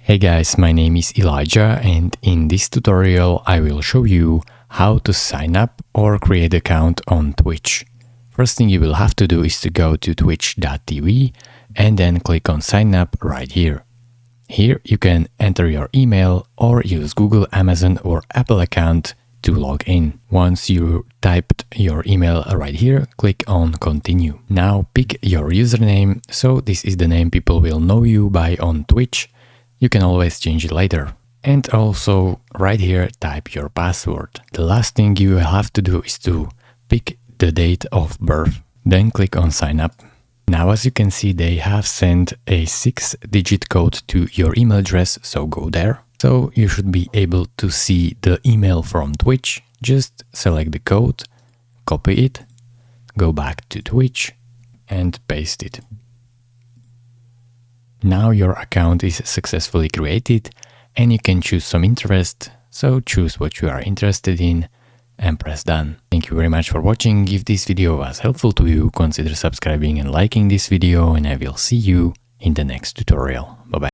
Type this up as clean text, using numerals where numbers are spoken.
Hey guys, my name is Elijah and in this tutorial I will show you how to sign up or create an account on Twitch. First thing you will have to do is to go to twitch.tv and then click on sign up right here. Here you can enter your email or use Google, Amazon or Apple account to log in. Once you typed your email right here, click on continue. Now pick your username, so this is the name people will know you by on Twitch. You can always change it later. And also right here type your password. The last thing you have to do is to pick the date of birth. Then click on sign up. Now as you can see they have sent a 6-digit code to your email address, so go there. So you should be able to see the email from Twitch. Just select the code, copy it, go back to Twitch and paste it. Now your account is successfully created and you can choose some interest, so choose what you are interested in and press done. Thank you very much for watching. If this video was helpful to you, consider subscribing and liking this video and I will see you in the next tutorial. Bye bye.